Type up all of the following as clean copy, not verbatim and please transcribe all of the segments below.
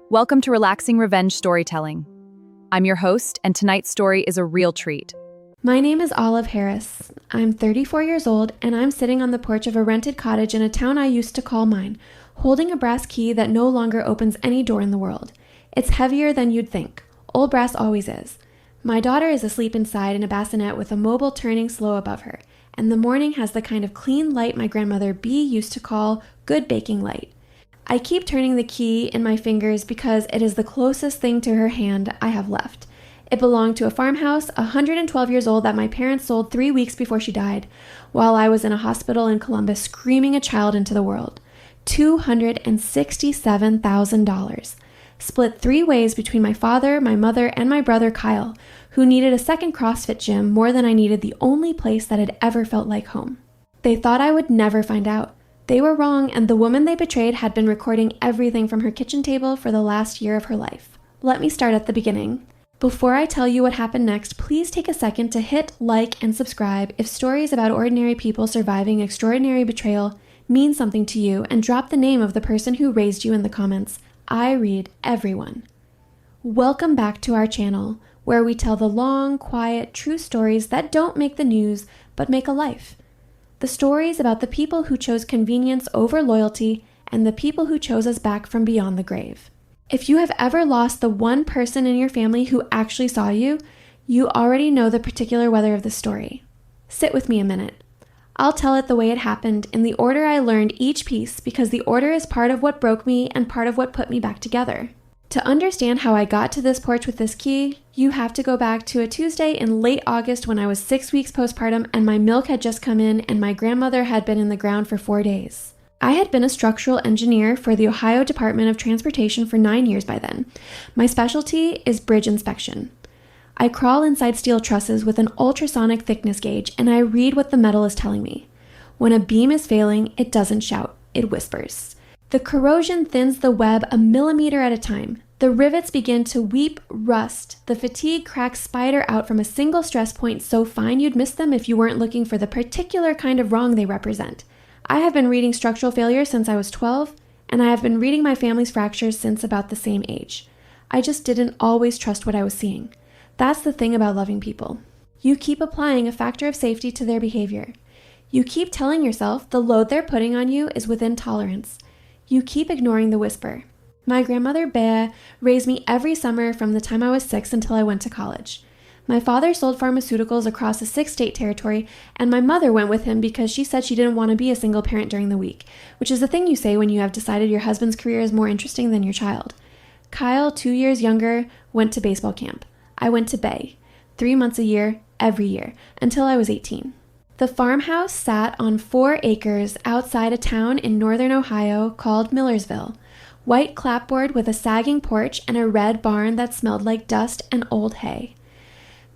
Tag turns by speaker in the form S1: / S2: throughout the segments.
S1: Welcome to Relaxing Revenge Storytelling. I'm your host, and tonight's story is a real treat.
S2: My name is Olive Harris. I'm 34 years old, and I'm sitting on the porch of a rented cottage in a town I used to call mine, holding a brass key that no longer opens any door in the world. It's heavier than you'd think. Old brass always is. My daughter is asleep inside in a bassinet with a mobile turning slow above her, and the morning has the kind of clean light my grandmother Bee used to call good baking light. I keep turning the key in my fingers because it is the closest thing to her hand I have left. It belonged to a farmhouse, 112 years old, that my parents sold 3 weeks before she died, while I was in a hospital in Columbus screaming a child into the world. $267,000. Split 3 ways between my father, my mother, and my brother Kyle, who needed a second CrossFit gym more than I needed the only place that had ever felt like home. They thought I would never find out. They were wrong, and the woman they betrayed had been recording everything from her kitchen table for the last year of her life. Let me start at the beginning. Before I tell you what happened next, please take a second to hit like and subscribe if stories about ordinary people surviving extraordinary betrayal mean something to you, and drop the name of the person who raised you in the comments. I read everyone. Welcome back to our channel, where we tell the long, quiet, true stories that don't make the news, but make a life. The stories about the people who chose convenience over loyalty and the people who chose us back from beyond the grave. If you have ever lost the one person in your family who actually saw you, you already know the particular weather of the story. Sit with me a minute. I'll tell it the way it happened in the order I learned each piece, because the order is part of what broke me and part of what put me back together. To understand how I got to this porch with this key, you have to go back to a Tuesday in late August when I was 6 weeks postpartum and my milk had just come in and my grandmother had been in the ground for 4 days. I had been a structural engineer for the Ohio Department of Transportation for 9 years by then. My specialty is bridge inspection. I crawl inside steel trusses with an ultrasonic thickness gauge and I read what the metal is telling me. When a beam is failing, it doesn't shout, it whispers. The corrosion thins the web a millimeter at a time. The rivets begin to weep rust. The fatigue cracks spider out from a single stress point so fine you'd miss them if you weren't looking for the particular kind of wrong they represent. I have been reading structural failure since I was 12, and I have been reading my family's fractures since about the same age. I just didn't always trust what I was seeing. That's the thing about loving people. You keep applying a factor of safety to their behavior. You keep telling yourself the load they're putting on you is within tolerance. You keep ignoring the whisper. My grandmother Bea raised me every summer from the time I was 6 until I went to college. My father sold pharmaceuticals across a 6-state territory, and my mother went with him because she said she didn't want to be a single parent during the week, which is the thing you say when you have decided your husband's career is more interesting than your child. Kyle, 2 years younger, went to baseball camp. I went to Bay, 3 months a year, every year, until I was 18. The farmhouse sat on 4 acres outside a town in northern Ohio called Millersville. White clapboard with a sagging porch and a red barn that smelled like dust and old hay.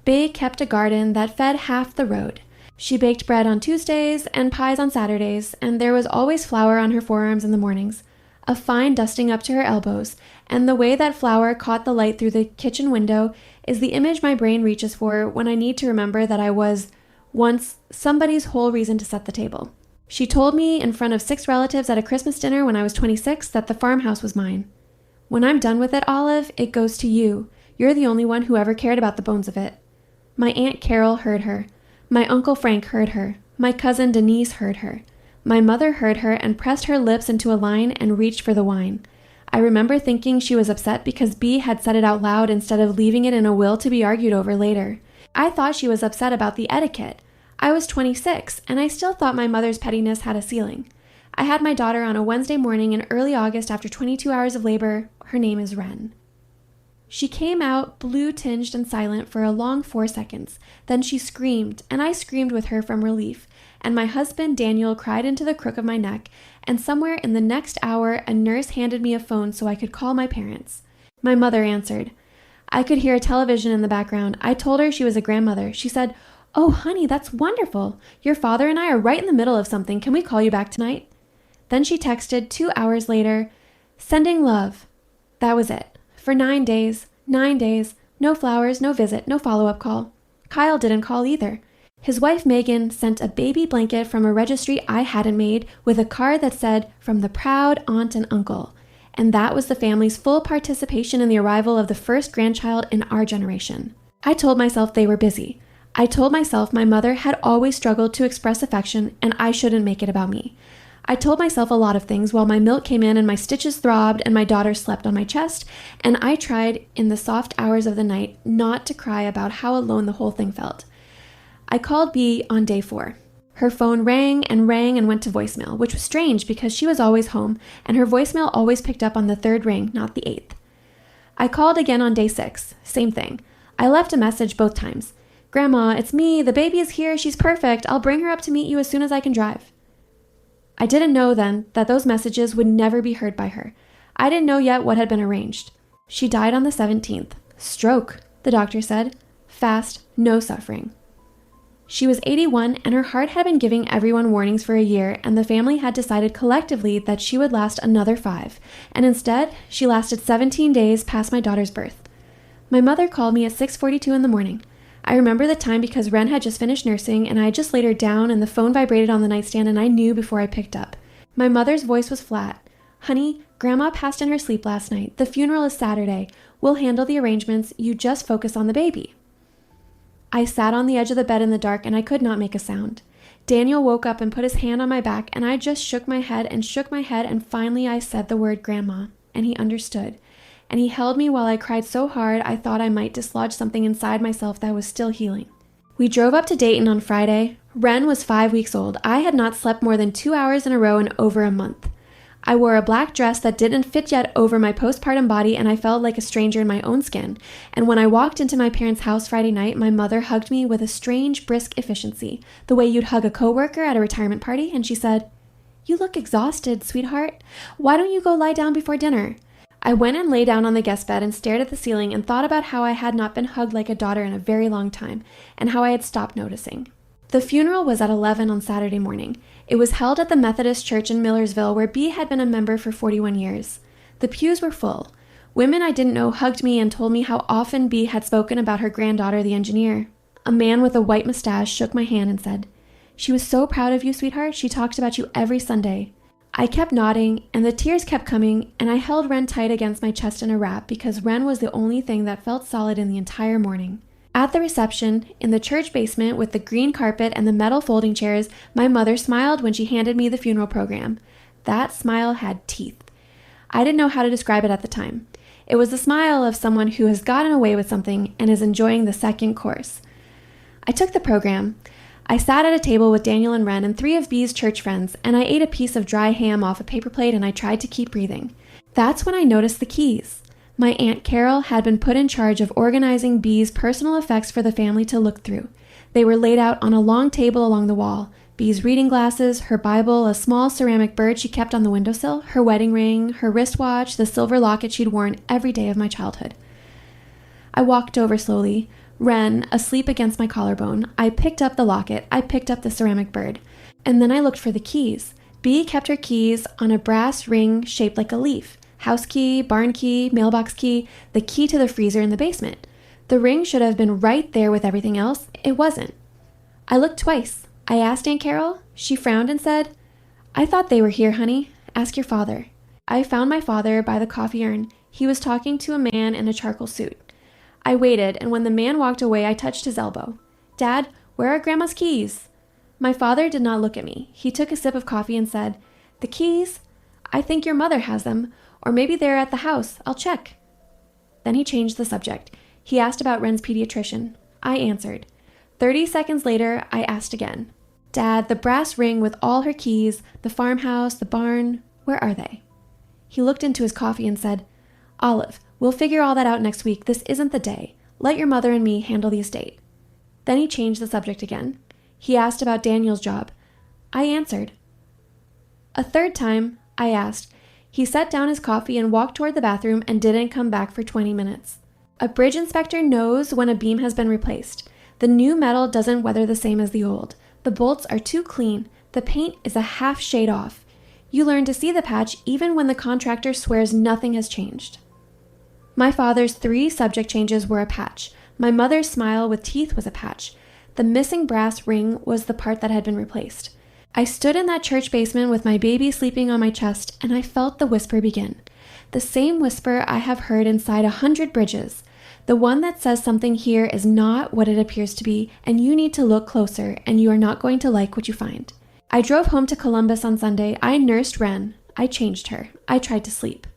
S2: Bay kept a garden that fed half the road. She baked bread on Tuesdays and pies on Saturdays, and there was always flour on her forearms in the mornings, a fine dusting up to her elbows, and the way that flour caught the light through the kitchen window is the image my brain reaches for when I need to remember that I was once somebody's whole reason to set the table. She told me in front of 6 relatives at a Christmas dinner when I was 26 that the farmhouse was mine. When I'm done with it, Olive, it goes to you. You're the only one who ever cared about the bones of it. My Aunt Carol heard her. My Uncle Frank heard her. My cousin Denise heard her. My mother heard her and pressed her lips into a line and reached for the wine. I remember thinking she was upset because Bea had said it out loud instead of leaving it in a will to be argued over later. I thought she was upset about the etiquette. I was 26, and I still thought my mother's pettiness had a ceiling. I had my daughter on a Wednesday morning in early August after 22 hours of labor. Her name is Wren. She came out blue-tinged and silent for a long 4 seconds. Then she screamed, and I screamed with her from relief, and my husband Daniel cried into the crook of my neck, and somewhere in the next hour a nurse handed me a phone so I could call my parents. My mother answered. I could hear a television in the background. I told her she was a grandmother. She said, "Oh, honey, that's wonderful. Your father and I are right in the middle of something. Can we call you back tonight?" Then she texted 2 hours later, "Sending love." That was it. For 9 days, no flowers, no visit, no follow-up call. Kyle didn't call either. His wife Megan sent a baby blanket from a registry I hadn't made with a card that said, "From the proud aunt and uncle." and that was the family's full participation in the arrival of the first grandchild in our generation. I told myself they were busy. I told myself my mother had always struggled to express affection and I shouldn't make it about me. I told myself a lot of things while my milk came in and my stitches throbbed and my daughter slept on my chest, and I tried in the soft hours of the night not to cry about how alone the whole thing felt. I called Bea on day 4. Her phone rang and went to voicemail, which was strange because she was always home and her voicemail always picked up on the 3rd ring, not the 8th. I called again on day 6. Same thing. I left a message both times. "Grandma, it's me. The baby is here. She's perfect. I'll bring her up to meet you as soon as I can drive." I didn't know then that those messages would never be heard by her. I didn't know yet what had been arranged. She died on the 17th. Stroke, the doctor said. Fast, no suffering. She was 81 and her heart had been giving everyone warnings for a year, and the family had decided collectively that she would last another 5, and instead, she lasted 17 days past my daughter's birth. My mother called me at 6:42 in the morning. I remember the time because Ren had just finished nursing and I had just laid her down and the phone vibrated on the nightstand and I knew before I picked up. My mother's voice was flat. "Honey, Grandma passed in her sleep last night. The funeral is Saturday. We'll handle the arrangements. You just focus on the baby." I sat on the edge of the bed in the dark and I could not make a sound. Daniel woke up and put his hand on my back and I just shook my head and finally I said the word Grandma, and he understood. And he held me while I cried so hard I thought I might dislodge something inside myself that was still healing. We drove up to Dayton on Friday. Ren was 5 weeks old. I had not slept more than 2 hours in a row in over a month. I wore a black dress that didn't fit yet over my postpartum body and I felt like a stranger in my own skin. And when I walked into my parents' house Friday night, my mother hugged me with a strange, brisk efficiency, the way you'd hug a coworker at a retirement party, and she said, "You look exhausted, sweetheart. Why don't you go lie down before dinner?" I went and lay down on the guest bed and stared at the ceiling and thought about how I had not been hugged like a daughter in a very long time, and how I had stopped noticing. The funeral was at 11 on Saturday morning. It was held at the Methodist Church in Millersville, where Bea had been a member for 41 years. The pews were full. Women I didn't know hugged me and told me how often Bea had spoken about her granddaughter, the engineer. A man with a white mustache shook my hand and said, "She was so proud of you, sweetheart. She talked about you every Sunday." I kept nodding, and the tears kept coming, and I held Ren tight against my chest in a wrap because Ren was the only thing that felt solid in the entire morning. At the reception, in the church basement with the green carpet and the metal folding chairs, my mother smiled when she handed me the funeral program. That smile had teeth. I didn't know how to describe it at the time. It was the smile of someone who has gotten away with something and is enjoying the second course. I took the program. I sat at a table with Daniel and Ren and 3 of Bea's church friends, and I ate a piece of dry ham off a paper plate and I tried to keep breathing. That's when I noticed the keys. My Aunt Carol had been put in charge of organizing Bea's personal effects for the family to look through. They were laid out on a long table along the wall. Bea's reading glasses, her Bible, a small ceramic bird she kept on the windowsill, her wedding ring, her wristwatch, the silver locket she'd worn every day of my childhood. I walked over slowly. Ren, asleep against my collarbone. I picked up the locket. I picked up the ceramic bird. And then I looked for the keys. Bea kept her keys on a brass ring shaped like a leaf. House key, barn key, mailbox key, the key to the freezer in the basement. The ring should have been right there with everything else. It wasn't. I looked twice. I asked Aunt Carol. She frowned and said, "I thought they were here, honey. Ask your father." I found my father by the coffee urn. He was talking to a man in a charcoal suit. I waited, and when the man walked away, I touched his elbow. "Dad, where are Grandma's keys?" My father did not look at me. He took a sip of coffee and said, "The keys? I think your mother has them, or maybe they're at the house. I'll check." Then he changed the subject. He asked about Ren's pediatrician. I answered. 30 seconds later, I asked again. "Dad, the brass ring with all her keys, the farmhouse, the barn, where are they?" He looked into his coffee and said, "Olive, we'll figure all that out next week. This isn't the day. Let your mother and me handle the estate." Then he changed the subject again. He asked about Daniel's job. I answered. A third time, I asked. He set down his coffee and walked toward the bathroom and didn't come back for 20 minutes. A bridge inspector knows when a beam has been replaced. The new metal doesn't weather the same as the old. The bolts are too clean. The paint is a half shade off. You learn to see the patch even when the contractor swears nothing has changed. My father's 3 subject changes were a patch. My mother's smile with teeth was a patch. The missing brass ring was the part that had been replaced. I stood in that church basement with my baby sleeping on my chest, and I felt the whisper begin. The same whisper I have heard inside 100 bridges. The one that says something here is not what it appears to be, and you need to look closer, and you are not going to like what you find. I drove home to Columbus on Sunday. I nursed Wren. I changed her. I tried to sleep.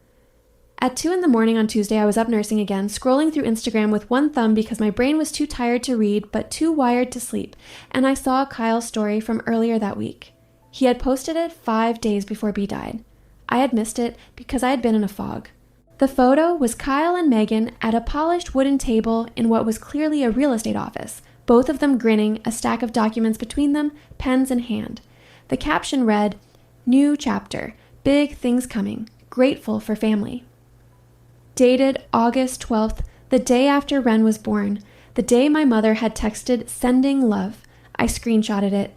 S2: At 2 in the morning on Tuesday, I was up nursing again, scrolling through Instagram with one thumb because my brain was too tired to read but too wired to sleep, and I saw Kyle's story from earlier that week. He had posted it 5 days before B died. I had missed it because I had been in a fog. The photo was Kyle and Megan at a polished wooden table in what was clearly a real estate office, both of them grinning, a stack of documents between them, pens in hand. The caption read, "New chapter, big things coming, grateful for family." Dated August 12th, the day after Wren was born, the day my mother had texted sending love. I screenshotted it.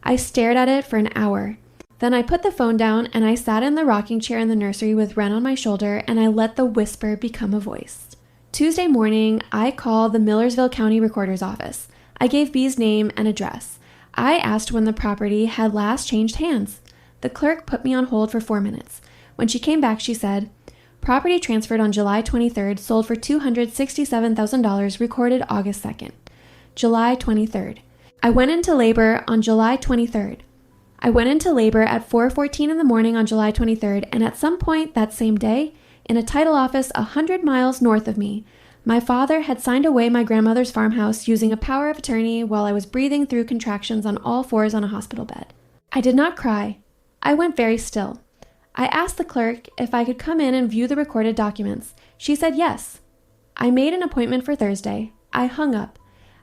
S2: I stared at it for an hour. Then I put the phone down and I sat in the rocking chair in the nursery with Wren on my shoulder and I let the whisper become a voice. Tuesday morning, I called the Millersville County Recorder's office. I gave B's name and address. I asked when the property had last changed hands. The clerk put me on hold for 4 minutes. When she came back, she said, "Property transferred on July 23rd, sold for $267,000, recorded August 2nd. July 23rd. I went into labor on July 23rd. I went into labor at 4:14 in the morning on July 23rd, and at some point that same day, in a title office 100 miles north of me, my father had signed away my grandmother's farmhouse using a power of attorney while I was breathing through contractions on all fours on a hospital bed. I did not cry. I went very still. I asked the clerk if I could come in and view the recorded documents. She said yes. I made an appointment for Thursday. I hung up.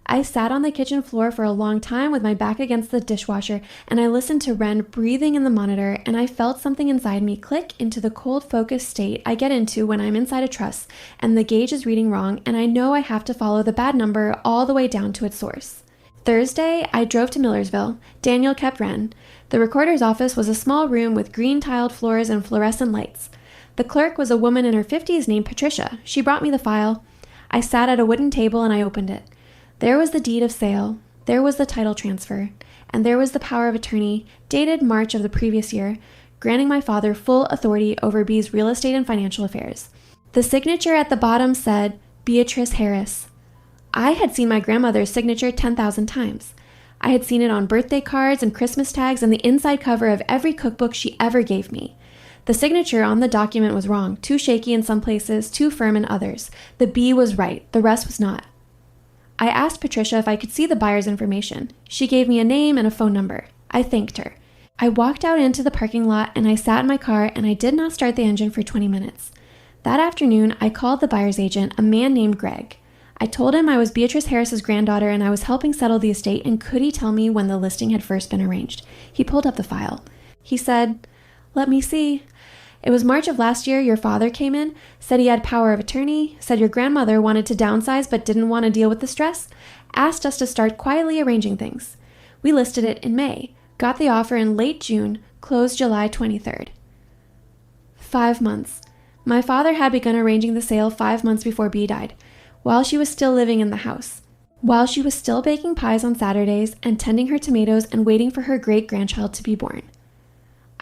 S2: I sat on the kitchen floor for a long time with my back against the dishwasher, and I listened to Wren breathing in the monitor, and I felt something inside me click into the cold focus state I get into when I'm inside a truss, and the gauge is reading wrong, and I know I have to follow the bad number all the way down to its source. Thursday, I drove to Millersville. Daniel kept Wren. The recorder's office was a small room with green-tiled floors and fluorescent lights. The clerk was a woman in her 50s named Patricia. She brought me the file. I sat at a wooden table and I opened it. There was the deed of sale. There was the title transfer. And there was the power of attorney, dated March of the previous year, granting my father full authority over B's real estate and financial affairs. The signature at the bottom said, Beatrice Harris. I had seen my grandmother's signature 10,000 times. I had seen it on birthday cards and Christmas tags and the inside cover of every cookbook she ever gave me. The signature on the document was wrong, too shaky in some places, too firm in others. The B was right, the rest was not. I asked Patricia if I could see the buyer's information. She gave me a name and a phone number. I thanked her. I walked out into the parking lot and I sat in my car and I did not start the engine for 20 minutes. That afternoon, I called the buyer's agent, a man named Greg. I told him I was Beatrice Harris's granddaughter and I was helping settle the estate, and could he tell me when the listing had first been arranged. He pulled up the file. He said, "Let me see. It was March of last year your father came in, said he had power of attorney, said your grandmother wanted to downsize but didn't want to deal with the stress, asked us to start quietly arranging things. We listed it in May, got the offer in late June, closed July 23rd. 5 months. My father had begun arranging the sale 5 months before B died, while she was still living in the house, while she was still baking pies on Saturdays and tending her tomatoes and waiting for her great-grandchild to be born.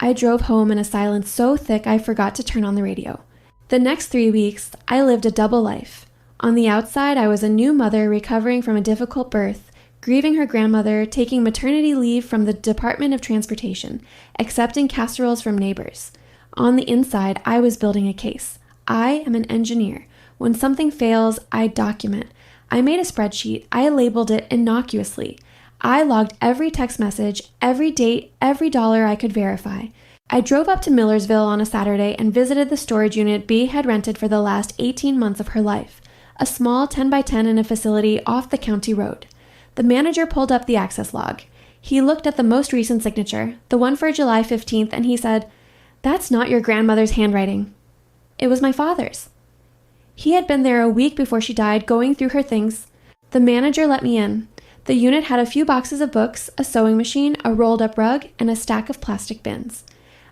S2: I drove home in a silence so thick I forgot to turn on the radio. The next 3 weeks, I lived a double life. On the outside, I was a new mother recovering from a difficult birth, grieving her grandmother, taking maternity leave from the Department of Transportation, accepting casseroles from neighbors. On the inside, I was building a case. I am an engineer. When something fails, I document. I made a spreadsheet. I labeled it innocuously. I logged every text message, every date, every dollar I could verify. I drove up to Millersville on a Saturday and visited the storage unit B had rented for the last 18 months of her life, a small 10 by 10 in a facility off the county road. The manager pulled up the access log. He looked at the most recent signature, the one for July 15th, and he said, "That's not your grandmother's handwriting." It was my father's. He had been there a week before she died, going through her things. The manager let me in. The unit had a few boxes of books, a sewing machine, a rolled-up rug, and a stack of plastic bins.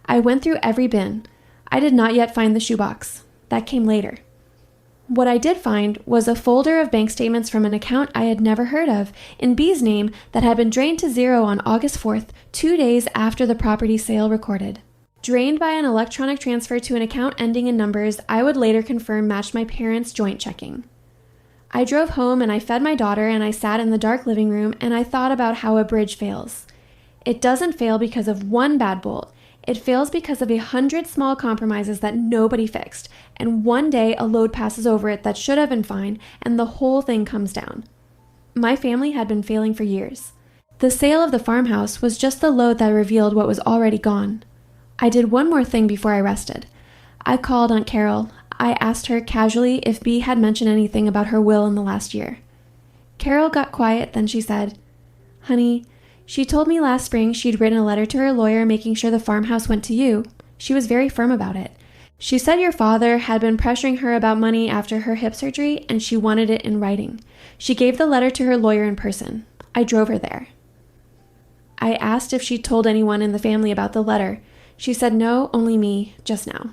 S2: I went through every bin. I did not yet find the shoebox. That came later. What I did find was a folder of bank statements from an account I had never heard of in B's name that had been drained to zero on August 4th, 2 days after the property sale recorded. Drained by an electronic transfer to an account ending in numbers I would later confirm matched my parents' joint checking. I drove home and I fed my daughter and I sat in the dark living room and I thought about how a bridge fails. It doesn't fail because of one bad bolt. It fails because of 100 small compromises that nobody fixed, and one day a load passes over it that should have been fine, and the whole thing comes down. My family had been failing for years. The sale of the farmhouse was just the load that revealed what was already gone. I did one more thing before I rested. I called Aunt Carol. I asked her casually if Bea had mentioned anything about her will in the last year. Carol got quiet, then she said, "Honey, she told me last spring she'd written a letter to her lawyer making sure the farmhouse went to you. She was very firm about it. She said your father had been pressuring her about money after her hip surgery and she wanted it in writing. She gave the letter to her lawyer in person. I drove her there." I asked if she'd told anyone in the family about the letter. She said no, only me, just now.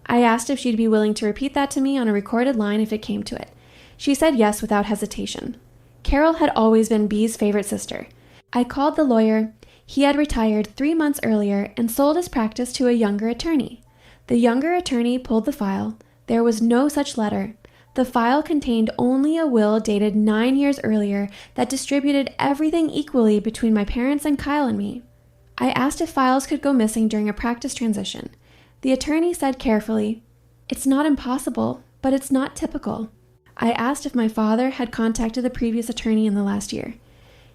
S2: I asked if she'd be willing to repeat that to me on a recorded line if it came to it. She said yes without hesitation. Carol had always been Bea's favorite sister. I called the lawyer. He had retired 3 months earlier and sold his practice to a younger attorney. The younger attorney pulled the file. There was no such letter. The file contained only a will dated 9 years earlier that distributed everything equally between my parents and Kyle and me. I asked if files could go missing during a practice transition. The attorney said carefully, "It's not impossible, but it's not typical." I asked if my father had contacted the previous attorney in the last year.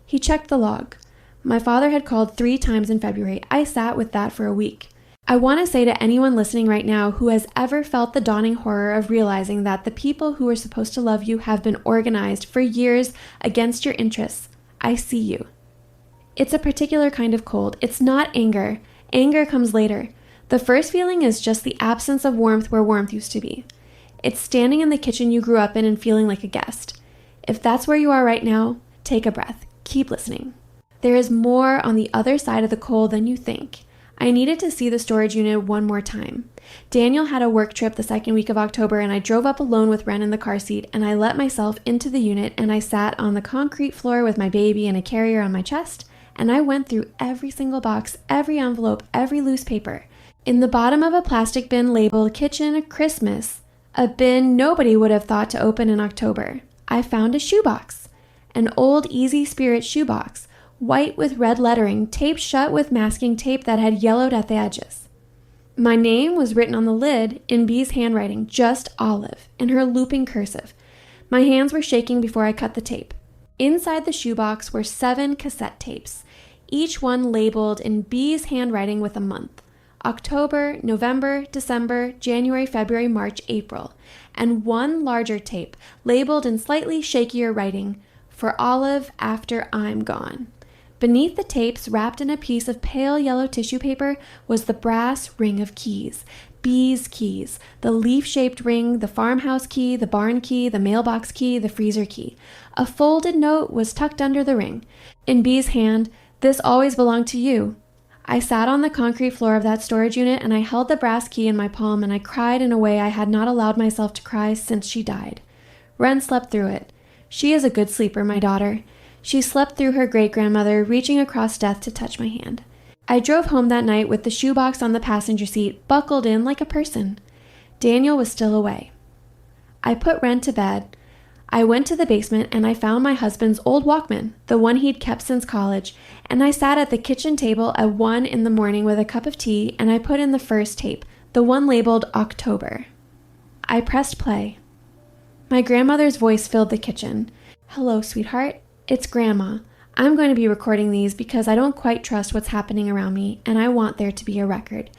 S2: He checked the log. My father had called 3 times in February. I sat with that for a week. I want to say to anyone listening right now who has ever felt the dawning horror of realizing that the people who are supposed to love you have been organized for years against your interests, I see you. It's a particular kind of cold. It's not anger. Anger comes later. The first feeling is just the absence of warmth where warmth used to be. It's standing in the kitchen you grew up in and feeling like a guest. If that's where you are right now, take a breath. Keep listening. There is more on the other side of the cold than you think. I needed to see the storage unit one more time. Daniel had a work trip the second week of October and I drove up alone with Ren in the car seat and I let myself into the unit and I sat on the concrete floor with my baby and a carrier on my chest and I went through every single box, every envelope, every loose paper. In the bottom of a plastic bin labeled Kitchen Christmas, a bin nobody would have thought to open in October, I found a shoebox. An old Easy Spirit shoebox, white with red lettering, taped shut with masking tape that had yellowed at the edges. My name was written on the lid in Bea's handwriting, just Olive, in her looping cursive. My hands were shaking before I cut the tape. Inside the shoebox were 7 cassette tapes, each one labeled in Bea's handwriting with a month. October, November, December, January, February, March, April, and one larger tape labeled in slightly shakier writing, "For Olive after I'm gone." Beneath the tapes, wrapped in a piece of pale yellow tissue paper, was the brass ring of keys. Bea's keys. The leaf-shaped ring, the farmhouse key, the barn key, the mailbox key, the freezer key. A folded note was tucked under the ring. In Bea's hand, "This always belonged to you." I sat on the concrete floor of that storage unit and I held the brass key in my palm and I cried in a way I had not allowed myself to cry since she died. Ren slept through it. She is a good sleeper, my daughter. She slept through her great-grandmother reaching across death to touch my hand. I drove home that night with the shoebox on the passenger seat, buckled in like a person. Daniel was still away. I put Ren to bed. I went to the basement and I found my husband's old Walkman, the one he'd kept since college, and I sat at the kitchen table at 1 in the morning with a cup of tea and I put in the first tape, the one labeled October. I pressed play. My grandmother's voice filled the kitchen. "Hello, sweetheart. It's Grandma. I'm going to be recording these because I don't quite trust what's happening around me, and I want there to be a record.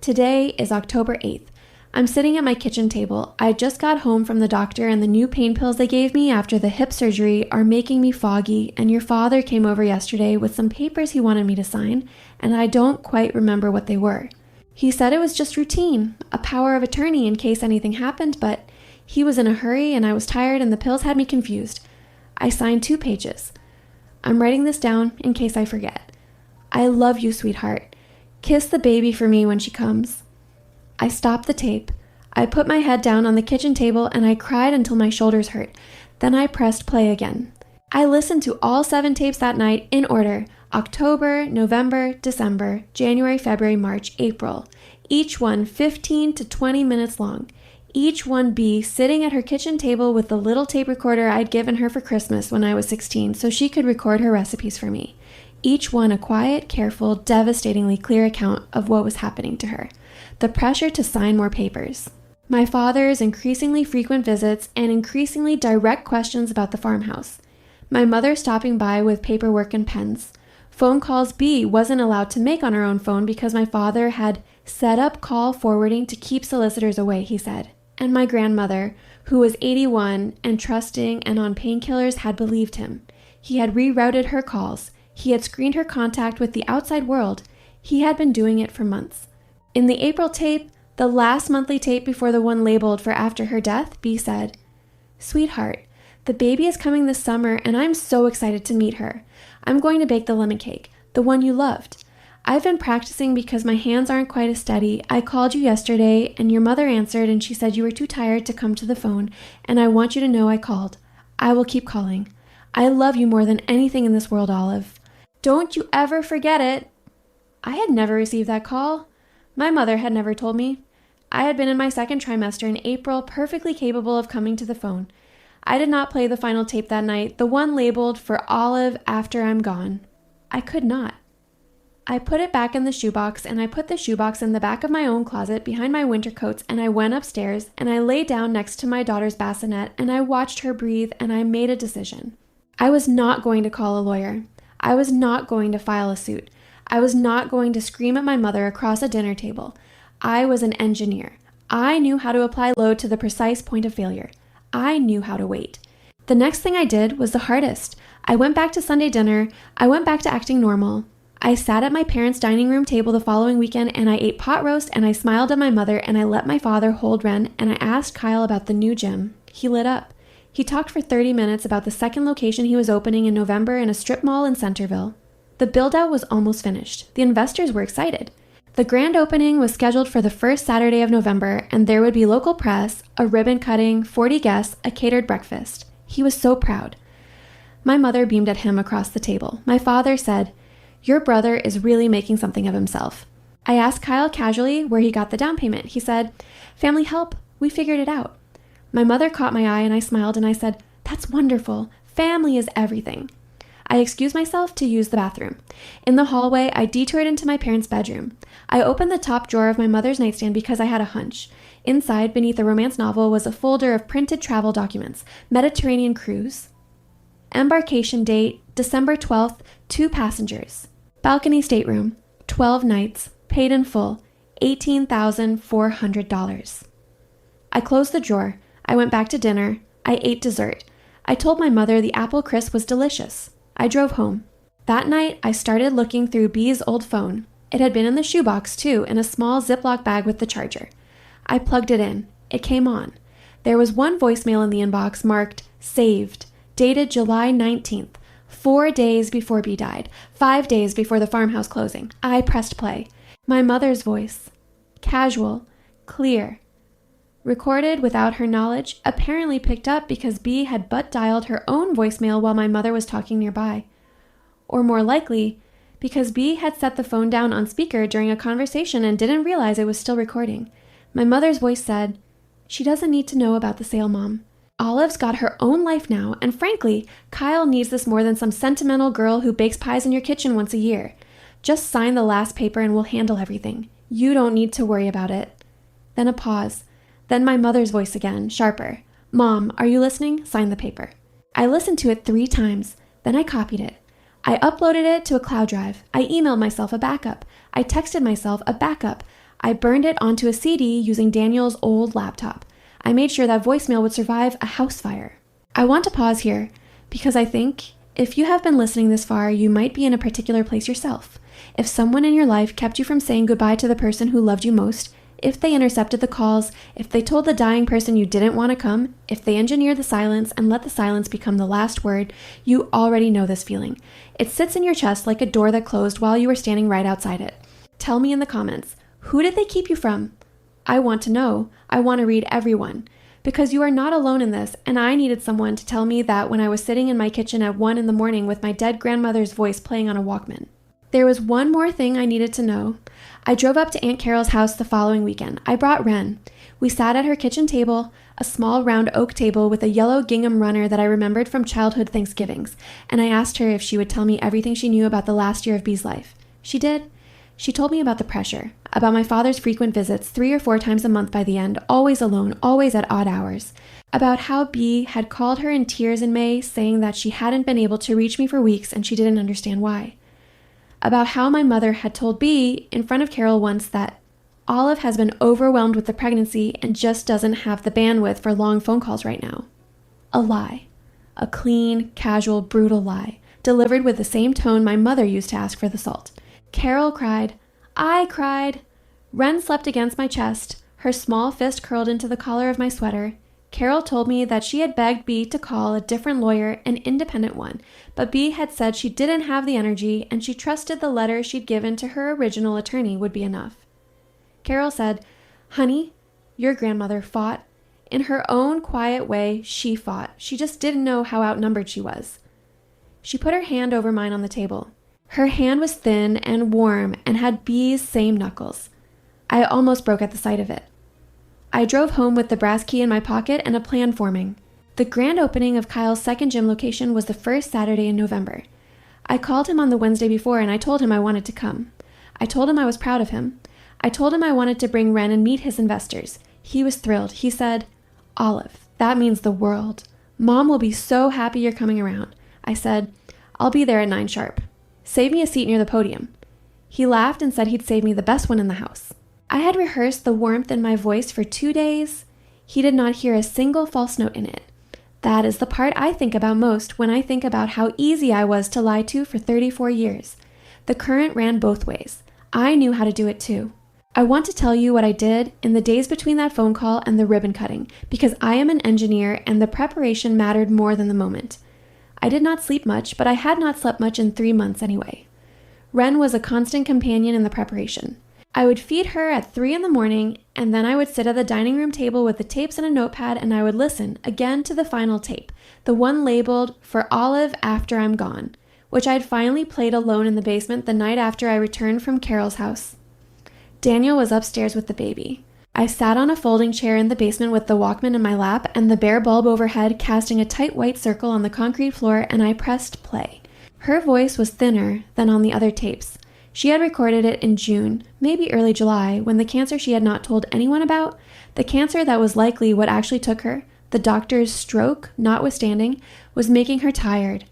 S2: Today is October 8th. I'm sitting at my kitchen table. I just got home from the doctor, and the new pain pills they gave me after the hip surgery are making me foggy, and your father came over yesterday with some papers he wanted me to sign, and I don't quite remember what they were. He said it was just routine, a power of attorney in case anything happened, but he was in a hurry and I was tired and the pills had me confused. I signed 2 pages. I'm writing this down in case I forget. I love you, sweetheart. Kiss the baby for me when she comes." I stopped the tape. I put my head down on the kitchen table and I cried until my shoulders hurt. Then I pressed play again. I listened to all 7 tapes that night in order: October, November, December, January, February, March, April. Each one 15 to 20 minutes long. Each one B sitting at her kitchen table with the little tape recorder I'd given her for Christmas when I was 16 so she could record her recipes for me. Each one a quiet, careful, devastatingly clear account of what was happening to her. The pressure to sign more papers. My father's increasingly frequent visits and increasingly direct questions about the farmhouse. My mother stopping by with paperwork and pens. Phone calls B wasn't allowed to make on her own phone because my father had set up call forwarding to keep solicitors away, he said. And my grandmother, who was 81 and trusting and on painkillers, had believed him. He had rerouted her calls. He had screened her contact with the outside world. He had been doing it for months. In the April tape, the last monthly tape before the one labeled for after her death, B said, "Sweetheart, the baby is coming this summer and I'm so excited to meet her. I'm going to bake the lemon cake, the one you loved. I've been practicing because my hands aren't quite as steady. I called you yesterday and your mother answered and she said you were too tired to come to the phone, and I want you to know I called. I will keep calling. I love you more than anything in this world, Olive. Don't you ever forget it." I had never received that call. My mother had never told me. I had been in my 2nd trimester in April, perfectly capable of coming to the phone. I did not play the final tape that night, the one labeled for Olive after I'm gone. I could not. I put it back in the shoebox, and I put the shoebox in the back of my own closet behind my winter coats, and I went upstairs, and I lay down next to my daughter's bassinet, and I watched her breathe, and I made a decision. I was not going to call a lawyer. I was not going to file a suit. I was not going to scream at my mother across a dinner table. I was an engineer. I knew how to apply load to the precise point of failure. I knew how to wait. The next thing I did was the hardest. I went back to Sunday dinner. I went back to acting normal. I sat at my parents' dining room table the following weekend and I ate pot roast and I smiled at my mother and I let my father hold Ren and I asked Kyle about the new gym. He lit up. He talked for 30 minutes about the 2nd location he was opening in November in a strip mall in Centerville. The build-out was almost finished. The investors were excited. The grand opening was scheduled for the 1st Saturday of November and there would be local press, a ribbon cutting, 40 guests, a catered breakfast. He was so proud. My mother beamed at him across the table. My father said, "Your brother is really making something of himself." I asked Kyle casually where he got the down payment. He said, "Family help. We figured it out." My mother caught my eye and I smiled and I said, "That's wonderful. Family is everything." I excused myself to use the bathroom. In the hallway, I detoured into my parents' bedroom. I opened the top drawer of my mother's nightstand because I had a hunch. Inside, beneath a romance novel, was a folder of printed travel documents. Mediterranean cruise. Embarkation date, December 12th, 2 passengers. Balcony stateroom, 12 nights, paid in full, $18,400. I closed the drawer. I went back to dinner. I ate dessert. I told my mother the apple crisp was delicious. I drove home. That night, I started looking through B's old phone. It had been in the shoebox, too, in a small Ziploc bag with the charger. I plugged it in. It came on. There was one voicemail in the inbox marked saved, dated July 19th, 4 days before B died, 5 days before the farmhouse closing. I pressed play. My mother's voice. Casual, clear. Recorded without her knowledge, apparently picked up because B had butt dialed her own voicemail while my mother was talking nearby. Or more likely, because B had set the phone down on speaker during a conversation and didn't realize it was still recording. My mother's voice said, "She doesn't need to know about the sale, Mom. Olive's got her own life now, and frankly, Kyle needs this more than some sentimental girl who bakes pies in your kitchen once a year. Just sign the last paper and we'll handle everything. You don't need to worry about it." Then a pause. Then my mother's voice again, sharper. "Mom, are you listening? Sign the paper." I listened to it 3 times. Then I copied it. I uploaded it to a cloud drive. I emailed myself a backup. I texted myself a backup. I burned it onto a CD using Daniel's old laptop. I made sure that voicemail would survive a house fire. I want to pause here because I think if you have been listening this far, you might be in a particular place yourself. If someone in your life kept you from saying goodbye to the person who loved you most, if they intercepted the calls, if they told the dying person you didn't want to come, if they engineered the silence and let the silence become the last word, you already know this feeling. It sits in your chest like a door that closed while you were standing right outside it. Tell me in the comments, who did they keep you from? I want to know. I want to read everyone. Because you are not alone in this, and I needed someone to tell me that when I was sitting in my kitchen at 1 a.m. with my dead grandmother's voice playing on a Walkman. There was one more thing I needed to know. I drove up to Aunt Carol's house the following weekend. I brought Wren. We sat at her kitchen table, a small round oak table with a yellow gingham runner that I remembered from childhood Thanksgivings, and I asked her if she would tell me everything she knew about the last year of Bee's life. She did. She told me about the pressure, about my father's frequent visits 3 or 4 times a month by the end, always alone, always at odd hours, about how Bee had called her in tears in May, saying that she hadn't been able to reach me for weeks and she didn't understand why, about how my mother had told Bee in front of Carol once that Olive has been overwhelmed with the pregnancy and just doesn't have the bandwidth for long phone calls right now. A lie. A clean, casual, brutal lie, delivered with the same tone my mother used to ask for the salt. Carol cried. I cried. Wren slept against my chest, her small fist curled into the collar of my sweater. Carol told me that she had begged Bee to call a different lawyer, an independent one, but Bee had said she didn't have the energy and she trusted the letter she'd given to her original attorney would be enough. Carol said, Honey, your grandmother fought. In her own quiet way, she fought. She just didn't know how outnumbered she was. She put her hand over mine on the table. Her hand was thin and warm and had Bee's same knuckles. I almost broke at the sight of it. I drove home with the brass key in my pocket and a plan forming. The grand opening of Kyle's second gym location was the first Saturday in November. I called him on the Wednesday before and I told him I wanted to come. I told him I was proud of him. I told him I wanted to bring Wren and meet his investors. He was thrilled. He said, Olive, that means the world. Mom will be so happy you're coming around. I said, I'll be there at 9 sharp. Save me a seat near the podium. He laughed and said he'd save me the best one in the house. I had rehearsed the warmth in my voice for 2 days. He did not hear a single false note in it. That is the part I think about most when I think about how easy I was to lie to for 34 years. The current ran both ways. I knew how to do it too. I want to tell you what I did in the days between that phone call and the ribbon cutting, because I am an engineer and the preparation mattered more than the moment. I did not sleep much, but I had not slept much in 3 months anyway. Wren was a constant companion in the preparation. I would feed her at 3 a.m, and then I would sit at the dining room table with the tapes and a notepad, and I would listen again to the final tape, the one labeled For Olive After I'm Gone, which I had finally played alone in the basement the night after I returned from Carol's house. Daniel was upstairs with the baby. I sat on a folding chair in the basement with the Walkman in my lap and the bare bulb overhead casting a tight white circle on the concrete floor, and I pressed play. Her voice was thinner than on the other tapes. She had recorded it in June, maybe early July, when the cancer she had not told anyone about, the cancer that was likely what actually took her, the doctor's stroke notwithstanding, was making her tired.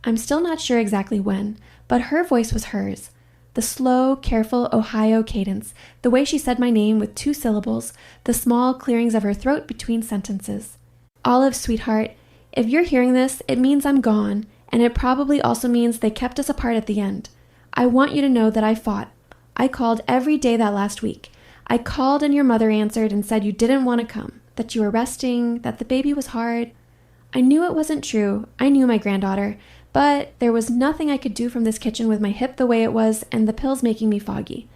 S2: I'm still not sure exactly when, but her voice was hers. The slow, careful Ohio cadence, the way she said my name with 2 syllables, the small clearings of her throat between sentences. Olive, sweetheart, if you're hearing this, it means I'm gone, and it probably also means they kept us apart at the end. I want you to know that I fought. I called every day that last week. I called and your mother answered and said you didn't want to come, that you were resting, that the baby was hard. I knew it wasn't true. I knew my granddaughter. But there was nothing I could do from this kitchen with my hip the way it was and the pills making me foggy.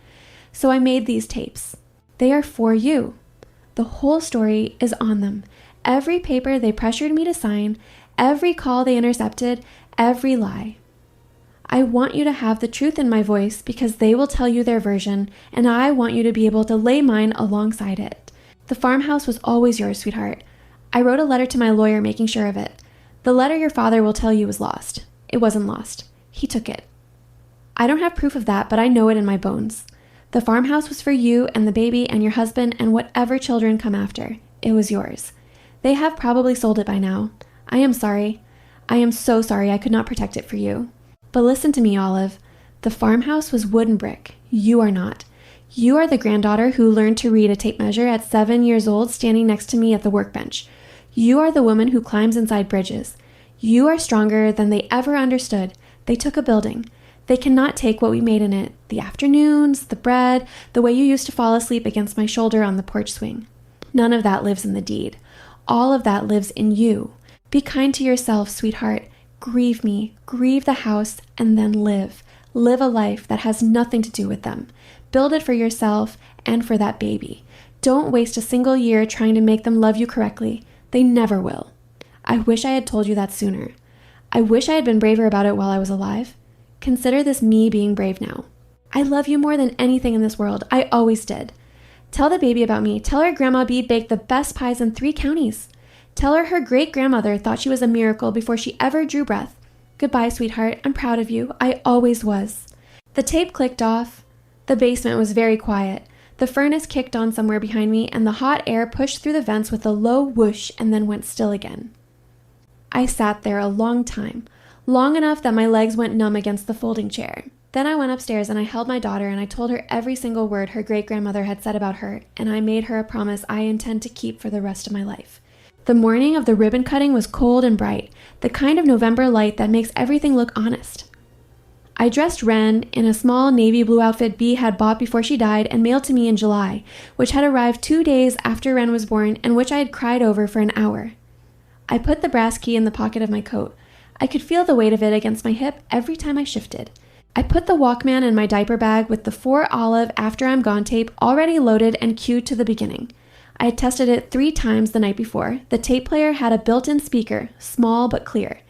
S2: So I made these tapes. They are for you. The whole story is on them. Every paper they pressured me to sign, every call they intercepted, every lie. I want you to have the truth in my voice because they will tell you their version, and I want you to be able to lay mine alongside it. The farmhouse was always yours, sweetheart. I wrote a letter to my lawyer making sure of it. The letter your father will tell you was lost. It wasn't lost. He took it. I don't have proof of that, but I know it in my bones. The farmhouse was for you and the baby and your husband and whatever children come after. It was yours. They have probably sold it by now. I am sorry. I am so sorry I could not protect it for you. But listen to me, Olive. The farmhouse was wood and brick. You are not. You are the granddaughter who learned to read a tape measure at 7 years old standing next to me at the workbench. You are the woman who climbs inside bridges. You are stronger than they ever understood. They took a building. They cannot take what we made in it, the afternoons, the bread, the way you used to fall asleep against my shoulder on the porch swing. None of that lives in the deed. All of that lives in you. Be kind to yourself, sweetheart. Grieve me, grieve the house, and then live. Live a life that has nothing to do with them. Build it for yourself and for that baby. Don't waste a single year trying to make them love you correctly. They never will. I wish I had told you that sooner. I wish I had been braver about it while I was alive. Consider this me being brave now. I love you more than anything in this world. I always did. Tell the baby about me. Tell her Grandma B baked the best pies in 3 counties. Tell her her great-grandmother thought she was a miracle before she ever drew breath. Goodbye, sweetheart. I'm proud of you. I always was. The tape clicked off. The basement was very quiet. The furnace kicked on somewhere behind me, and the hot air pushed through the vents with a low whoosh and then went still again. I sat there a long time, long enough that my legs went numb against the folding chair. Then I went upstairs and I held my daughter and I told her every single word her great-grandmother had said about her, and I made her a promise I intend to keep for the rest of my life. The morning of the ribbon cutting was cold and bright, the kind of November light that makes everything look honest. I dressed Wren in a small navy blue outfit Bee had bought before she died and mailed to me in July, which had arrived 2 days after Wren was born and which I had cried over for an hour. I put the brass key in the pocket of my coat. I could feel the weight of it against my hip every time I shifted. I put the Walkman in my diaper bag with the 4 olive After I'm Gone tape already loaded and queued to the beginning. I had tested it 3 times the night before. The tape player had a built-in speaker, small but clear.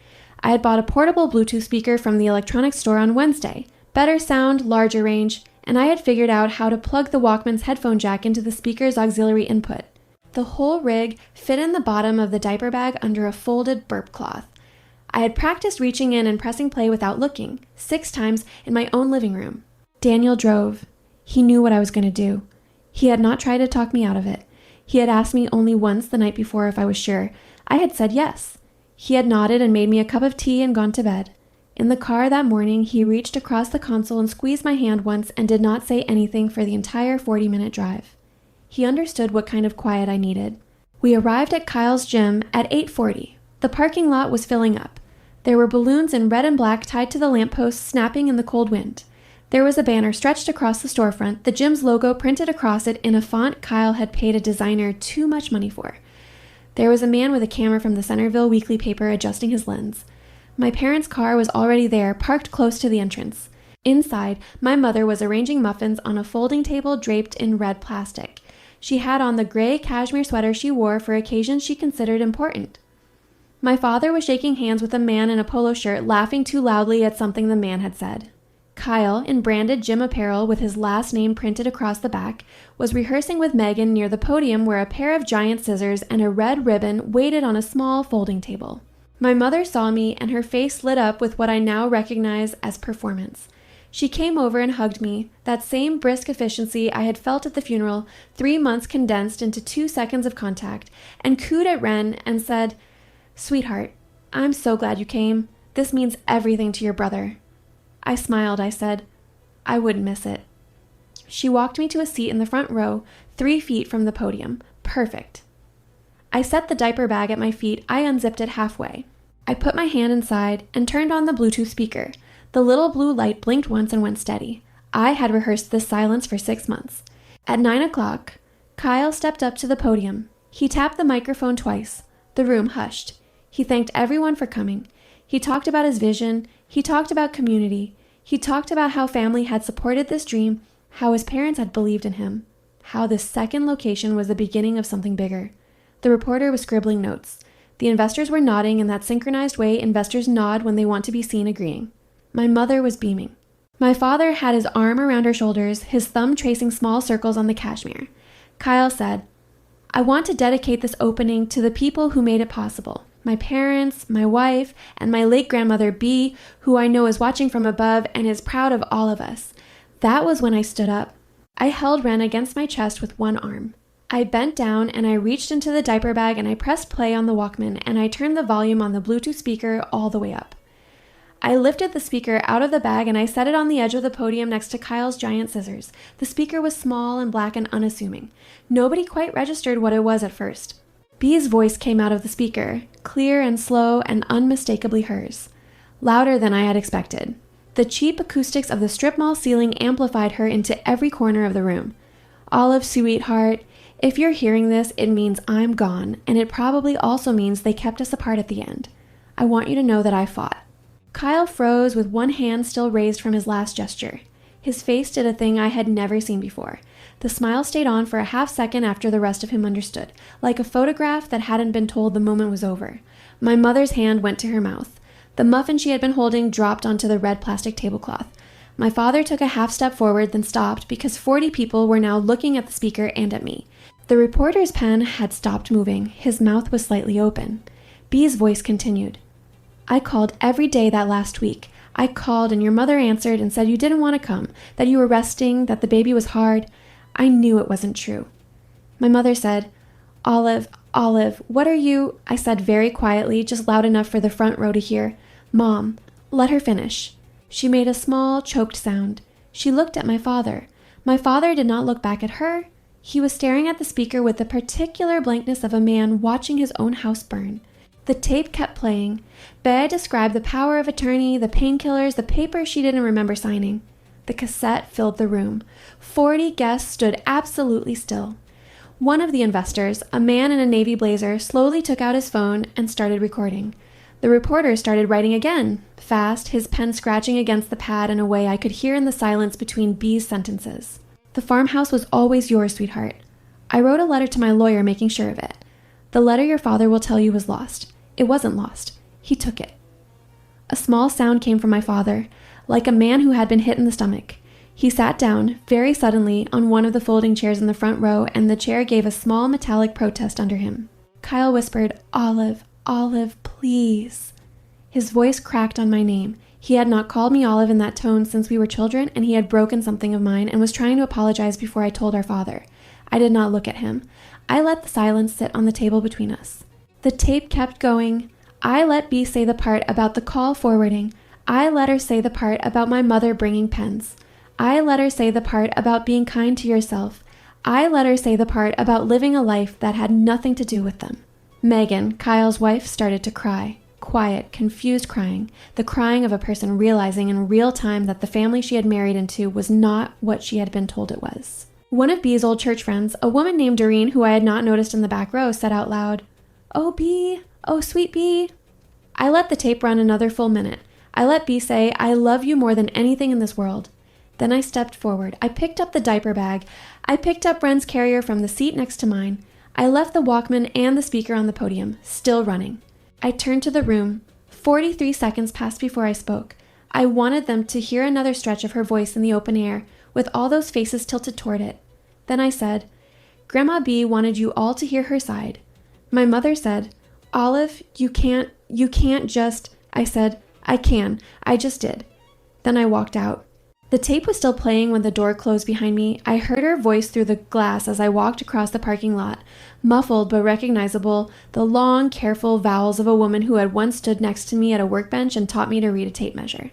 S2: I had bought a portable Bluetooth speaker from the electronics store on Wednesday. Better sound, larger range, and I had figured out how to plug the Walkman's headphone jack into the speaker's auxiliary input. The whole rig fit in the bottom of the diaper bag under a folded burp cloth. I had practiced reaching in and pressing play without looking, 6 times in my own living room. Daniel drove. He knew what I was going to do. He had not tried to talk me out of it. He had asked me only once the night before if I was sure. I had said yes. He had nodded and made me a cup of tea and gone to bed. In the car that morning, he reached across the console and squeezed my hand once and did not say anything for the entire 40-minute drive. He understood what kind of quiet I needed. We arrived at Kyle's gym at 8:40. The parking lot was filling up. There were balloons in red and black tied to the lampposts snapping in the cold wind. There was a banner stretched across the storefront, the gym's logo printed across it in a font Kyle had paid a designer too much money for. There was a man with a camera from the Centerville weekly paper adjusting his lens. My parents' car was already there, parked close to the entrance. Inside, my mother was arranging muffins on a folding table draped in red plastic. She had on the gray cashmere sweater she wore for occasions she considered important. My father was shaking hands with a man in a polo shirt, laughing too loudly at something the man had said. Kyle, in branded gym apparel with his last name printed across the back, was rehearsing with Megan near the podium where a pair of giant scissors and a red ribbon waited on a small folding table. My mother saw me and her face lit up with what I now recognize as performance. She came over and hugged me, that same brisk efficiency I had felt at the funeral, 3 months condensed into 2 seconds of contact, and cooed at Wren and said, "Sweetheart, I'm so glad you came. This means everything to your brother." I smiled. I said, "I wouldn't miss it." She walked me to a seat in the front row, 3 feet from the podium. Perfect. I set the diaper bag at my feet. I unzipped it halfway. I put my hand inside and turned on the Bluetooth speaker. The little blue light blinked once and went steady. I had rehearsed this silence for 6 months. At 9 o'clock, Kyle stepped up to the podium. He tapped the microphone twice. The room hushed. He thanked everyone for coming. He talked about his vision. He talked about community. He talked about how family had supported this dream, how his parents had believed in him, how this second location was the beginning of something bigger. The reporter was scribbling notes. The investors were nodding in that synchronized way investors nod when they want to be seen agreeing. My mother was beaming. My father had his arm around her shoulders, his thumb tracing small circles on the cashmere. Kyle said, "I want to dedicate this opening to the people who made it possible. My parents, my wife, and my late grandmother Bee, who I know is watching from above and is proud of all of us." That was when I stood up. I held Wren against my chest with one arm. I bent down and I reached into the diaper bag and I pressed play on the Walkman and I turned the volume on the Bluetooth speaker all the way up. I lifted the speaker out of the bag and I set it on the edge of the podium next to Kyle's giant scissors. The speaker was small and black and unassuming. Nobody quite registered what it was at first. Bee's voice came out of the speaker, clear and slow and unmistakably hers. Louder than I had expected. The cheap acoustics of the strip mall ceiling amplified her into every corner of the room. "Olive, sweetheart, if you're hearing this, it means I'm gone, and it probably also means they kept us apart at the end. I want you to know that I fought." Kyle froze with one hand still raised from his last gesture. His face did a thing I had never seen before. The smile stayed on for a half second after the rest of him understood, like a photograph that hadn't been told the moment was over. My mother's hand went to her mouth. The muffin she had been holding dropped onto the red plastic tablecloth. My father took a half step forward, then stopped because 40 people were now looking at the speaker and at me. The reporter's pen had stopped moving. His mouth was slightly open. B's voice continued. I called every day that last week. I called and your mother answered and said you didn't want to come, that you were resting, that the baby was hard. I knew it wasn't true. My mother said, Olive, what are you? I said very quietly, just loud enough for the front row to hear. Mom, let her finish. She made a small, choked sound. She looked at my father. My father did not look back at her. He was staring at the speaker with the particular blankness of a man watching his own house burn. The tape kept playing. Bea described the power of attorney, the painkillers, the paper she didn't remember signing. The cassette filled the room. 40 guests stood absolutely still. One of the investors, a man in a navy blazer, slowly took out his phone and started recording. The reporter started writing again, fast, his pen scratching against the pad in a way I could hear in the silence between B's sentences. The farmhouse was always yours, sweetheart. I wrote a letter to my lawyer making sure of it. The letter your father will tell you was lost. It wasn't lost. He took it. A small sound came from my father, like a man who had been hit in the stomach. He sat down, very suddenly, on one of the folding chairs in the front row, and the chair gave a small metallic protest under him. Kyle whispered, Olive, please. His voice cracked on my name. He had not called me Olive in that tone since we were children, and he had broken something of mine and was trying to apologize before I told our father. I did not look at him. I let the silence sit on the table between us. The tape kept going. I let B say the part about the call forwarding. I let her say the part about my mother bringing pens. I let her say the part about being kind to yourself. I let her say the part about living a life that had nothing to do with them. Megan, Kyle's wife, started to cry. Quiet, confused crying. The crying of a person realizing in real time that the family she had married into was not what she had been told it was. One of B's old church friends, a woman named Doreen, who I had not noticed in the back row, said out loud, Oh, B. Oh, sweet B. I let the tape run another full minute. I let B say, I love you more than anything in this world. Then I stepped forward. I picked up the diaper bag. I picked up Ren's carrier from the seat next to mine. I left the Walkman and the speaker on the podium, still running. I turned to the room. 43 seconds passed before I spoke. I wanted them to hear another stretch of her voice in the open air, with all those faces tilted toward it. Then I said, Grandma B wanted you all to hear her side. My mother said, Olive, you can't just... I said, I can. I just did. Then I walked out. The tape was still playing when the door closed behind me. I heard her voice through the glass as I walked across the parking lot, muffled but recognizable, the long, careful vowels of a woman who had once stood next to me at a workbench and taught me to read a tape measure.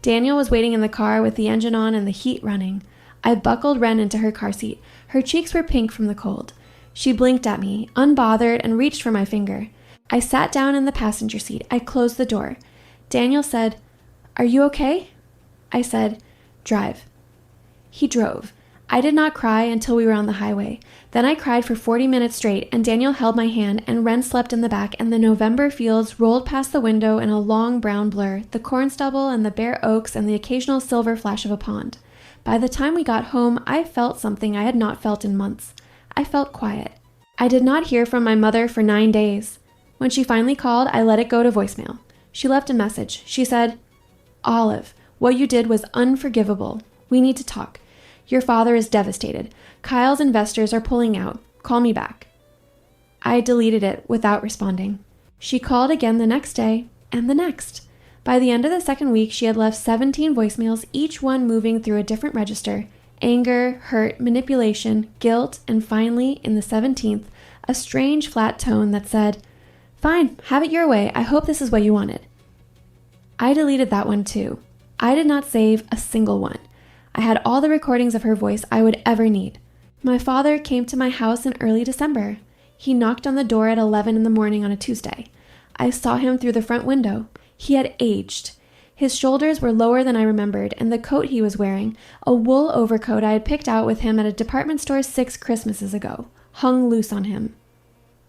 S2: Daniel was waiting in the car with the engine on and the heat running. I buckled Ren into her car seat. Her cheeks were pink from the cold. She blinked at me, unbothered, and reached for my finger. I sat down in the passenger seat. I closed the door. Daniel said, Are you okay? I said, Drive. He drove. I did not cry until we were on the highway. Then I cried for 40 minutes straight, and Daniel held my hand, and Ren slept in the back, and the November fields rolled past the window in a long brown blur, the corn stubble and the bare oaks and the occasional silver flash of a pond. By the time we got home, I felt something I had not felt in months. I felt quiet. I did not hear from my mother for 9 days. When she finally called, I let it go to voicemail. She left a message. She said, Olive, what you did was unforgivable. We need to talk. Your father is devastated. Kyle's investors are pulling out. Call me back. I deleted it without responding. She called again the next day and the next. By the end of the second week, she had left 17 voicemails, each one moving through a different register. Anger, hurt, manipulation, guilt, and finally, in the 17th, a strange flat tone that said, Fine, have it your way. I hope this is what you wanted. I deleted that one too. I did not save a single one. I had all the recordings of her voice I would ever need. My father came to my house in early December. He knocked on the door at 11 in the morning on a Tuesday. I saw him through the front window. He had aged. His shoulders were lower than I remembered, and the coat he was wearing, a wool overcoat I had picked out with him at a department store 6 Christmases ago, hung loose on him.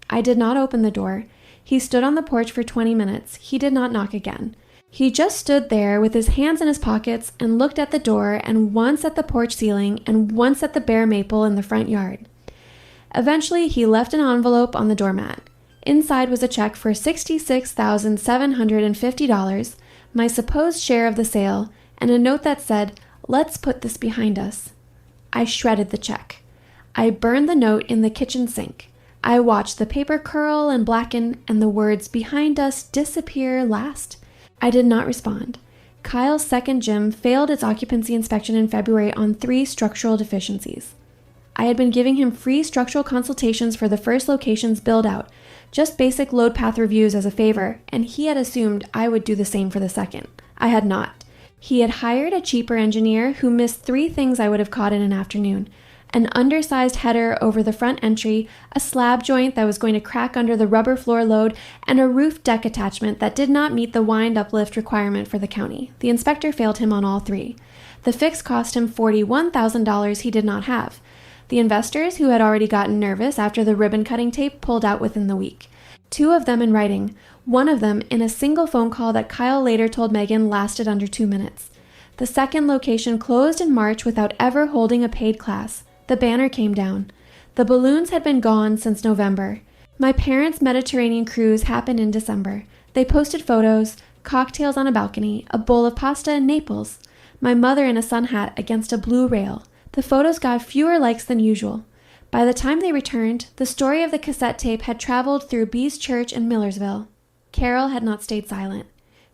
S2: I did not open the door. He stood on the porch for 20 minutes. He did not knock again. He just stood there with his hands in his pockets and looked at the door and once at the porch ceiling and once at the bare maple in the front yard. Eventually, he left an envelope on the doormat. Inside was a check for $66,750, my supposed share of the sale, and a note that said, "Let's put this behind us." I shredded the check. I burned the note in the kitchen sink. I watched the paper curl and blacken and the words "behind us" disappear last. I did not respond. Kyle's second gym failed its occupancy inspection in February on 3 structural deficiencies. I had been giving him free structural consultations for the first location's build-out, just basic load path reviews as a favor, and he had assumed I would do the same for the second. I had not. He had hired a cheaper engineer who missed 3 things I would have caught in an afternoon: an undersized header over the front entry, a slab joint that was going to crack under the rubber floor load, and a roof deck attachment that did not meet the wind uplift requirement for the county. The inspector failed him on all 3. The fix cost him $41,000 he did not have. The investors, who had already gotten nervous after the ribbon-cutting tape, pulled out within the week. 2 of them in writing, one of them in a single phone call that Kyle later told Megan lasted under 2 minutes. The second location closed in March without ever holding a paid class. The banner came down. The balloons had been gone since November. My parents' Mediterranean cruise happened in December. They posted photos, cocktails on a balcony, a bowl of pasta in Naples, my mother in a sun hat against a blue rail. The photos got fewer likes than usual. By the time they returned, the story of the cassette tape had traveled through B's church in Millersville. Carol had not stayed silent.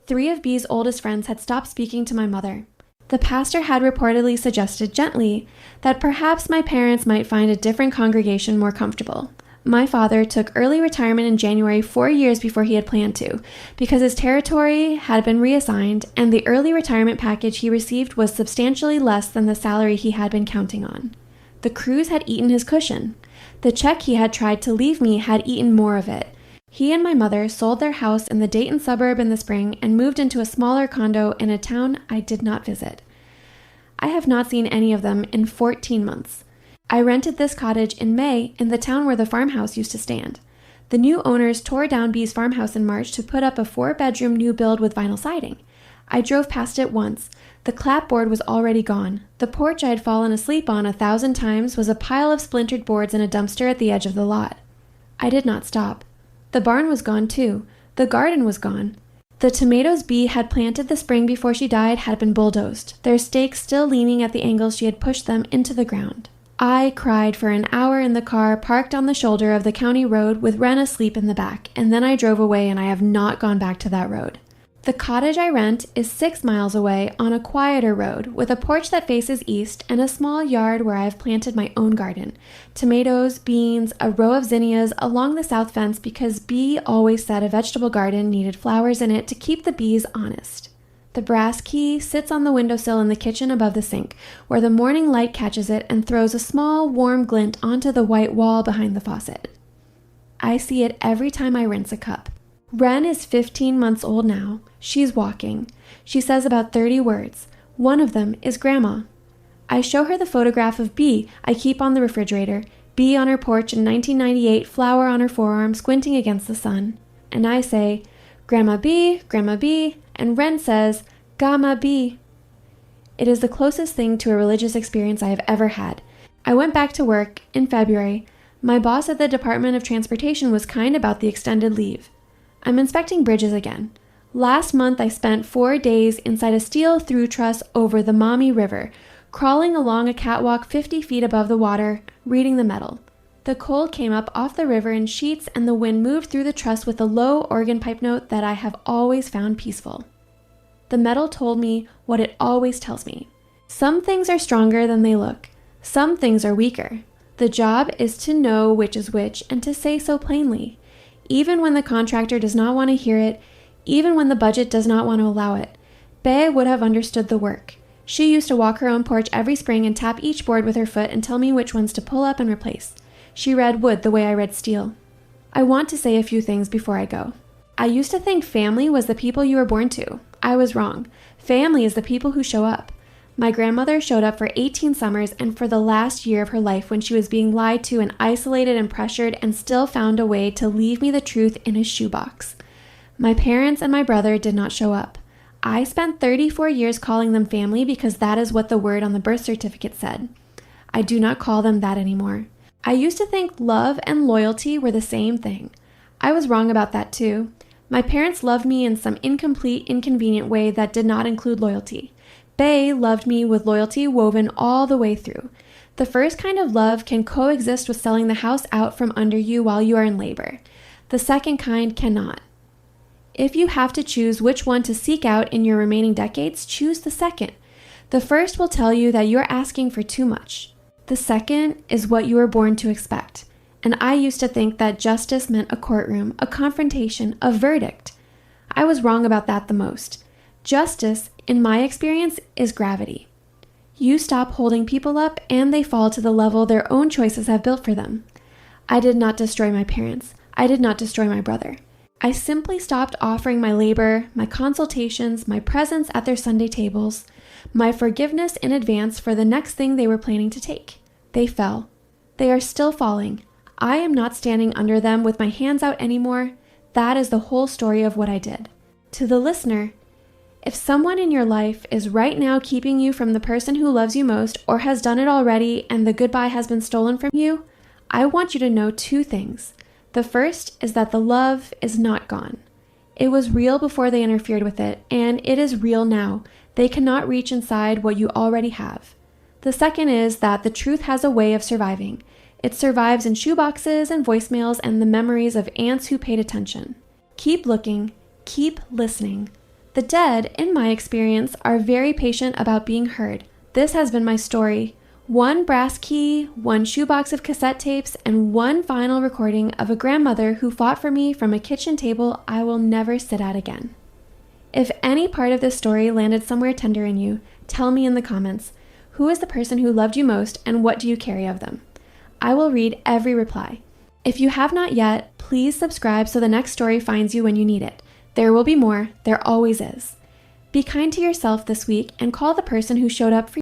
S2: 3 of B's oldest friends had stopped speaking to my mother. The pastor had reportedly suggested gently that perhaps my parents might find a different congregation more comfortable. My father took early retirement in January 4 years before he had planned to, because his territory had been reassigned and the early retirement package he received was substantially less than the salary he had been counting on. The cruise had eaten his cushion. The check he had tried to leave me had eaten more of it. He and my mother sold their house in the Dayton suburb in the spring and moved into a smaller condo in a town I did not visit. I have not seen any of them in 14 months. I rented this cottage in May in the town where the farmhouse used to stand. The new owners tore down B's farmhouse in March to put up a 4-bedroom new build with vinyl siding. I drove past it once. The clapboard was already gone. The porch I had fallen asleep on 1,000 times was a pile of splintered boards in a dumpster at the edge of the lot. I did not stop. The barn was gone too. The garden was gone. The tomatoes B had planted the spring before she died had been bulldozed, their stakes still leaning at the angles she had pushed them into the ground. I cried for an hour in the car parked on the shoulder of the county road with Ren asleep in the back, and then I drove away and I have not gone back to that road. The cottage I rent is 6 miles away on a quieter road with a porch that faces east and a small yard where I have planted my own garden. Tomatoes, beans, a row of zinnias along the south fence because B always said a vegetable garden needed flowers in it to keep the bees honest. The brass key sits on the windowsill in the kitchen above the sink, where the morning light catches it and throws a small, warm glint onto the white wall behind the faucet. I see it every time I rinse a cup. Ren is 15 months old now. She's walking. She says about 30 words. One of them is Grandma. I show her the photograph of B I keep on the refrigerator, B on her porch in 1998, flower on her forearm, squinting against the sun. And I say, Grandma B, and Ren says, Gamma B. It is the closest thing to a religious experience I have ever had. I went back to work in February. My boss at the Department of Transportation was kind about the extended leave. I'm inspecting bridges again. Last month I spent 4 days inside a steel through truss over the Maumee River, crawling along a catwalk 50 feet above the water, reading the metal. The coal came up off the river in sheets and the wind moved through the truss with a low organ pipe note that I have always found peaceful. The metal told me what it always tells me. Some things are stronger than they look. Some things are weaker. The job is to know which is which and to say so plainly. Even when the contractor does not want to hear it, even when the budget does not want to allow it. Bea would have understood the work. She used to walk her own porch every spring and tap each board with her foot and tell me which ones to pull up and replace. She read wood the way I read steel. I want to say a few things before I go. I used to think family was the people you were born to. I was wrong. Family is the people who show up. My grandmother showed up for 18 summers and for the last year of her life when she was being lied to and isolated and pressured and still found a way to leave me the truth in a shoebox. My parents and my brother did not show up. I spent 34 years calling them family because that is what the word on the birth certificate said. I do not call them that anymore. I used to think love and loyalty were the same thing. I was wrong about that too. My parents loved me in some incomplete, inconvenient way that did not include loyalty. They loved me with loyalty woven all the way through. The first kind of love can coexist with selling the house out from under you while you are in labor. The second kind cannot. If you have to choose which one to seek out in your remaining decades, choose the second. The first will tell you that you're asking for too much. The second is what you were born to expect. And I used to think that justice meant a courtroom, a confrontation, a verdict. I was wrong about that the most. Justice, in my experience, is gravity. You stop holding people up and they fall to the level their own choices have built for them. I did not destroy my parents. I did not destroy my brother. I simply stopped offering my labor, my consultations, my presence at their Sunday tables, my forgiveness in advance for the next thing they were planning to take. They fell. They are still falling. I am not standing under them with my hands out anymore. That is the whole story of what I did. To the listener, if someone in your life is right now keeping you from the person who loves you most or has done it already and the goodbye has been stolen from you, I want you to know two things. The first is that the love is not gone. It was real before they interfered with it, and it is real now. They cannot reach inside what you already have. The second is that the truth has a way of surviving. It survives in shoeboxes and voicemails and the memories of aunts who paid attention. Keep looking, keep listening. The dead, in my experience, are very patient about being heard. This has been my story. One brass key, one shoebox of cassette tapes, and one final recording of a grandmother who fought for me from a kitchen table I will never sit at again. If any part of this story landed somewhere tender in you, tell me in the comments. Who is the person who loved you most and what do you carry of them? I will read every reply. If you have not yet, please subscribe so the next story finds you when you need it. There will be more. There always is. Be kind to yourself this week and call the person who showed up for